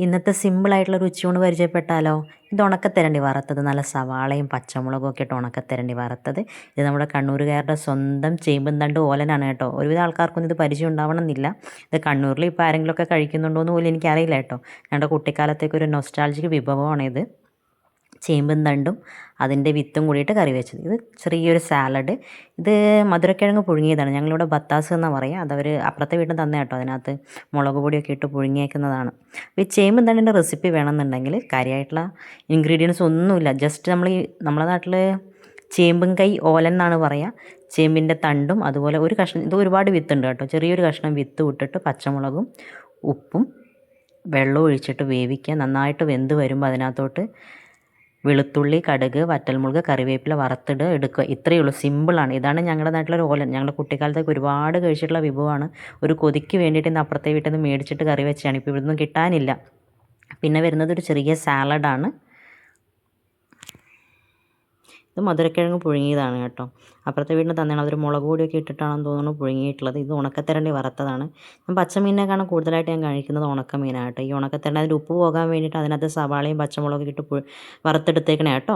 ഇന്നത്തെ സിമ്പിളായിട്ടുള്ള രുചിയൂണ് പരിചയപ്പെട്ടാലോ? ഇത് ഉണക്കത്തരണ്ടി വറുത്തത്, നല്ല സവാളയും പച്ചമുളകും ഒക്കെ ഇട്ട് ഉണക്കത്തരണ്ടി വറുത്തത്. ഇത് നമ്മുടെ കണ്ണൂരുകാരുടെ സ്വന്തം ചേമ്പും തണ്ട് ഓലനാണ് കേട്ടോ. ഒരുവിധ ആൾക്കാർക്കൊന്നും ഇത് പരിചയം ഉണ്ടാവണമെന്നില്ല. ഇത് കണ്ണൂരിൽ ഇപ്പോൾ ആരെങ്കിലുമൊക്കെ കഴിക്കുന്നുണ്ടോ എന്ന് പോലും എനിക്കറിയില്ല കേട്ടോ. ഞങ്ങളുടെ കുട്ടിക്കാലത്തേക്ക് ഒരു നൊസ്റ്റാൾജിക് വിഭവമാണിത്. ചേമ്പും തണ്ടും അതിൻ്റെ വിത്തും കൂടിയിട്ട് കറി വെച്ചത്. ഇത് ചെറിയൊരു സാലഡ്. ഇത് മധുരക്കിഴങ്ങ് പുഴുങ്ങിയതാണ്. ഞങ്ങളിവിടെ ബത്താസ് എന്നാണ് പറയുക. അതവർ അപ്പുറത്തെ വീട്ടിൽ തന്നെ കേട്ടോ. അതിനകത്ത് മുളക് പൊടിയൊക്കെ ഇട്ട് പുഴുങ്ങിയേക്കുന്നതാണ്. ഈ ചേമ്പും തണ്ടിൻ്റെ റെസിപ്പി വേണമെന്നുണ്ടെങ്കിൽ കാര്യമായിട്ടുള്ള ഇൻഗ്രീഡിയൻസ് ഒന്നുമില്ല. ജസ്റ്റ് നമ്മളെ നാട്ടിൽ ചേമ്പും കൈ ഓലൻ എന്നാണ് പറയുക. ചേമ്പിൻ്റെ തണ്ടും അതുപോലെ ഒരു കഷ്ണം, ഇത് ഒരുപാട് വിത്തുണ്ട് കേട്ടോ. ചെറിയൊരു കഷ്ണം വിത്ത് വിട്ടിട്ട് പച്ചമുളകും ഉപ്പും വെള്ളവും ഒഴിച്ചിട്ട് വേവിക്കുക. നന്നായിട്ട് വെന്ത് വരുമ്പോൾ അതിനകത്തോട്ട് വെളുത്തുള്ളി, കടുക്, വറ്റൽമുളക്, കറിവേപ്പില വറുത്തിട്ട് എടുക്കുക. ഇത്രയേ ഉള്ളൂ, സിമ്പിളാണ്. ഇതാണ് ഞങ്ങളുടെ നാട്ടിലൊരു ഓലൻ. ഞങ്ങളുടെ കുട്ടിക്കാലത്തൊക്കെ ഒരുപാട് കഴിച്ചിട്ടുള്ള വിഭവമാണ്. ഒരു കൊതിക്ക് വേണ്ടിയിട്ട് ഇന്ന് അപ്പുറത്തെ വീട്ടിൽ നിന്ന് മേടിച്ചിട്ട് കറി വെച്ചാണ്. ഇപ്പോൾ ഇവിടുന്ന് കിട്ടാനില്ല. പിന്നെ വരുന്നത് ഒരു ചെറിയ സാലഡാണ്. ഇത് മധുരക്കിഴങ്ങ് പുഴുങ്ങിയതാണ് കേട്ടോ. അപ്പുറത്തെ വീട്ടിൽ തന്നെയാണ്. അതൊരു മുളക് പൊടിയൊക്കെ ഇട്ടിട്ടാണെന്ന് തോന്നുന്നു പുഴുങ്ങിയിട്ടുള്ളത്. ഇത് ഉണക്കത്തരണ്ടി വറുത്തതാണ്. ഞാൻ പച്ചമീനിനേക്കാളും കൂടുതലായിട്ട് ഞാൻ കഴിക്കുന്നത് ഉണക്കമീനാണ് കേട്ടോ. ഈ ഉണക്കത്തരണ്ടി അതിൻ്റെ ഉപ്പ് പോകാൻ വേണ്ടിയിട്ട് അതിനകത്ത് സവാളയും പച്ചമുളകും ഇട്ട് വറുത്തെടുത്തേക്കണേ കേട്ടോ.